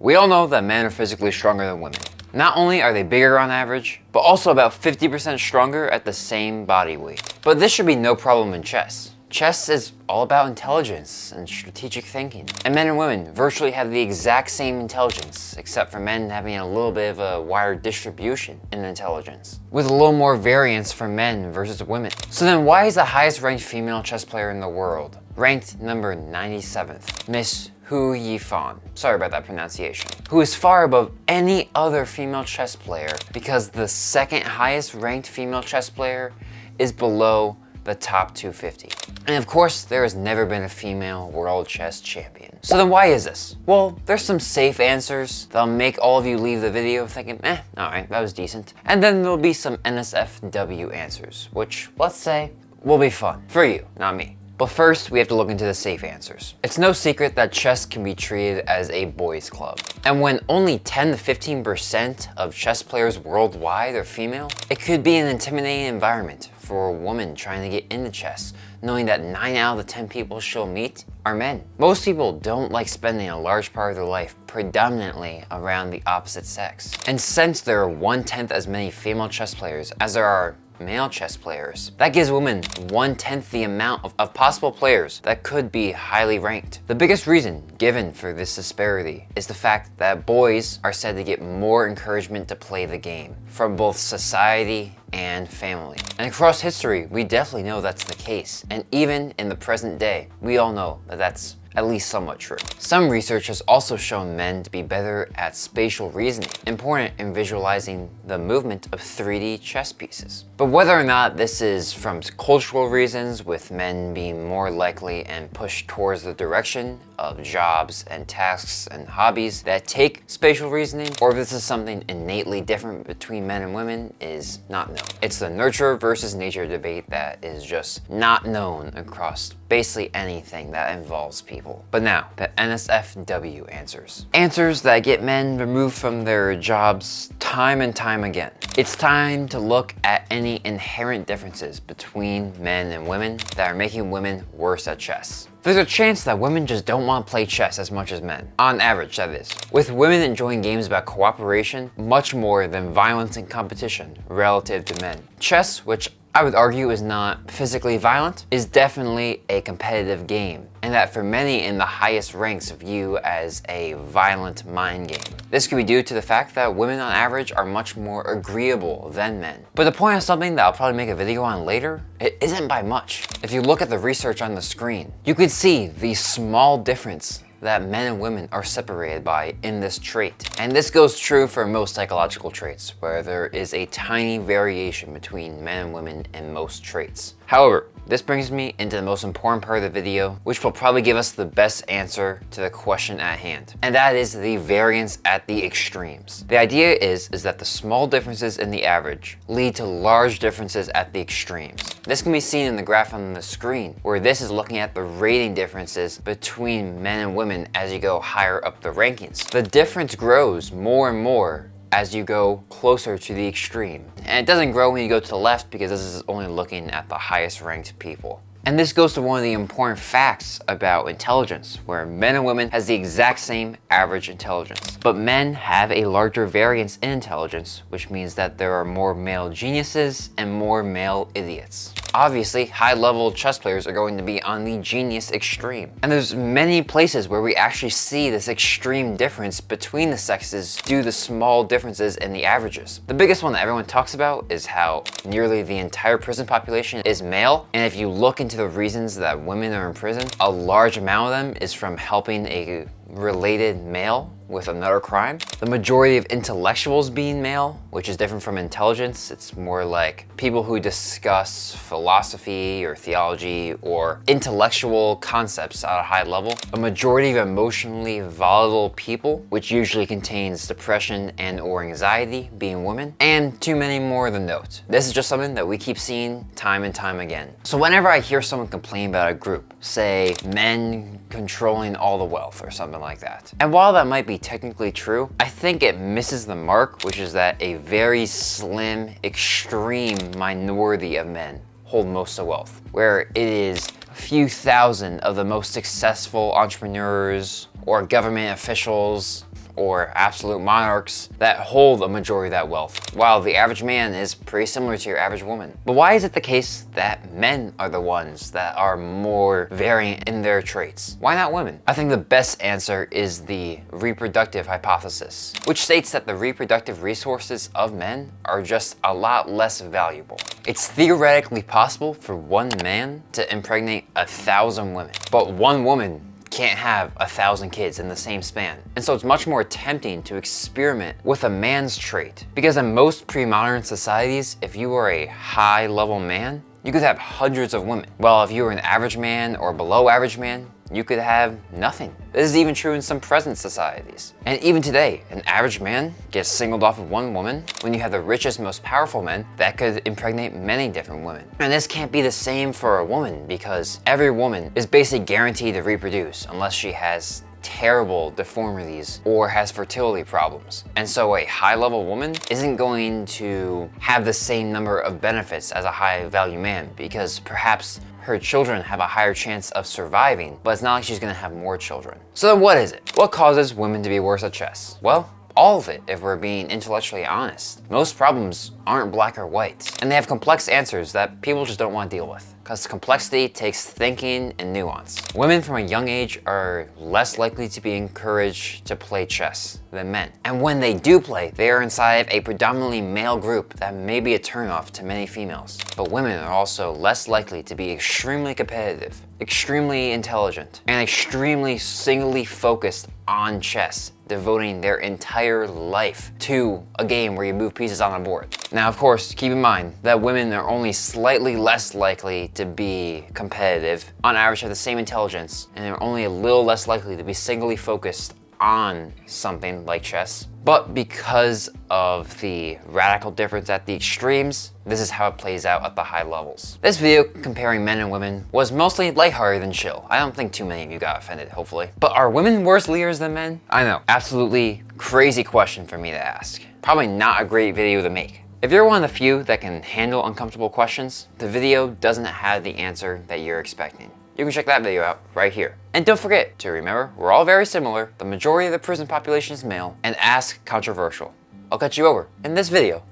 We all know that men are physically stronger than women. Not only are they bigger on average, but also about 50% stronger at the same body weight. But this should be no problem in chess. Chess is all about intelligence and strategic thinking. And men and women virtually have the exact same intelligence, except for men having a little bit of a wider distribution in intelligence, with a little more variance for men versus women. So then why is the highest ranked female chess player in the world ranked number 97th, Miss Hou Yifan, sorry about that pronunciation, who is far above any other female chess player because the second highest ranked female chess player is below the top 250. And of course, there has never been a female world chess champion. So then why is this? Well, there's some safe answers that'll make all of you leave the video thinking, alright, that was decent. And then there'll be some NSFW answers, which, let's say, will be fun. For you, not me. But first, we have to look into the safe answers. It's no secret that chess can be treated as a boys' club. And when only 10 to 15% of chess players worldwide are female, it could be an intimidating environment for a woman trying to get into chess, knowing that 9 out of the 10 people she'll meet are men. Most people don't like spending a large part of their life predominantly around the opposite sex. And since there are 1/10 as many female chess players as there are male chess players, that gives women 1/10 the amount of possible players that could be highly ranked. The biggest reason given for this disparity is the fact that boys are said to get more encouragement to play the game from both society and family. And across history, we definitely know that's the case. And even in the present day, we all know that that's at least somewhat true. Some research has also shown men to be better at spatial reasoning, important in visualizing the movement of 3D chess pieces. But whether or not this is from cultural reasons, with men being more likely and pushed towards the direction of jobs and tasks and hobbies that take spatial reasoning, or if this is something innately different between men and women, is not known. It's the nurture versus nature debate that is just not known across basically anything that involves people. But now, the NSFW answers. Answers that get men removed from their jobs time and time again. It's time to look at any inherent differences between men and women that are making women worse at chess. There's a chance that women just don't want to play chess as much as men. On average, that is. With women enjoying games about cooperation much more than violence and competition relative to men. Chess, which I would argue is not physically violent, is definitely a competitive game, and that for many in the highest ranks view as a violent mind game. This could be due to the fact that women on average are much more agreeable than men. But to point out something that I'll probably make a video on later, it isn't by much. If you look at the research on the screen, you could see the small difference that men and women are separated by in this trait. And this goes true for most psychological traits, where there is a tiny variation between men and women in most traits. However, this brings me into the most important part of the video, which will probably give us the best answer to the question at hand. And that is the variance at the extremes. The idea is that the small differences in the average lead to large differences at the extremes. This can be seen in the graph on the screen, where this is looking at the rating differences between men and women as you go higher up the rankings. The difference grows more and more as you go closer to the extreme. And it doesn't grow when you go to the left because this is only looking at the highest ranked people. And this goes to one of the important facts about intelligence, where men and women has the exact same average intelligence. But men have a larger variance in intelligence, which means that there are more male geniuses and more male idiots. Obviously, high-level chess players are going to be on the genius extreme. And there's many places where we actually see this extreme difference between the sexes due to small differences in the averages. The biggest one that everyone talks about is how nearly the entire prison population is male. And if you look into the reasons that women are in prison, a large amount of them is from helping a related male with another crime. The majority of intellectuals being male, which is different from intelligence. It's more like people who discuss philosophy or theology or intellectual concepts at a high level. A majority of emotionally volatile people, which usually contains depression and or anxiety, being women, and too many more to note. This is just something that we keep seeing time and time again. So whenever I hear someone complain about a group, say men controlling all the wealth or something like that, and while that might be technically true, I think it misses the mark, which is that a very slim, extreme minority of men hold most of wealth, where it is a few thousand of the most successful entrepreneurs or government officials or absolute monarchs that hold a majority of that wealth, while the average man is pretty similar to your average woman. But why is it the case that men are the ones that are more variant in their traits? Why not women? I think the best answer is the reproductive hypothesis, which states that the reproductive resources of men are just a lot less valuable. It's theoretically possible for one man to impregnate 1,000 women, but one woman can't have 1,000 kids in the same span. And so it's much more tempting to experiment with a man's trait, because in most pre-modern societies, if you were a high-level man, you could have hundreds of women. Well, if you were an average man or below average man, you could have nothing. This is even true in some present societies. And even today, an average man gets singled off of one woman when you have the richest, most powerful men that could impregnate many different women. And this can't be the same for a woman, because every woman is basically guaranteed to reproduce unless she has terrible deformities or has fertility problems. And so a high-level woman isn't going to have the same number of benefits as a high-value man, because perhaps her children have a higher chance of surviving, but it's not like she's gonna have more children. So then what is it? What causes women to be worse at chess? Well, all of it, if we're being intellectually honest. Most problems aren't black or white, and they have complex answers that people just don't want to deal with, because complexity takes thinking and nuance. Women from a young age are less likely to be encouraged to play chess than men. And when they do play, they are inside of a predominantly male group that may be a turnoff to many females. But women are also less likely to be extremely competitive, extremely intelligent, and extremely singly focused on chess, devoting their entire life to a game where you move pieces on a board. Now, of course, keep in mind that women are only slightly less likely to be competitive, on average have the same intelligence, and they're only a little less likely to be singly focused on something like chess. But because of the radical difference at the extremes, this is how it plays out at the high levels. This video comparing men and women was mostly lighthearted than chill. I don't think too many of you got offended, hopefully. But are women worse leaders than men? I know, absolutely crazy question for me to ask. Probably not a great video to make. If you're one of the few that can handle uncomfortable questions, the video doesn't have the answer that you're expecting. You can check that video out right here. And don't forget to remember, we're all very similar, the majority of the prison population is male, and ask controversial. I'll catch you over in this video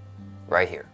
right here.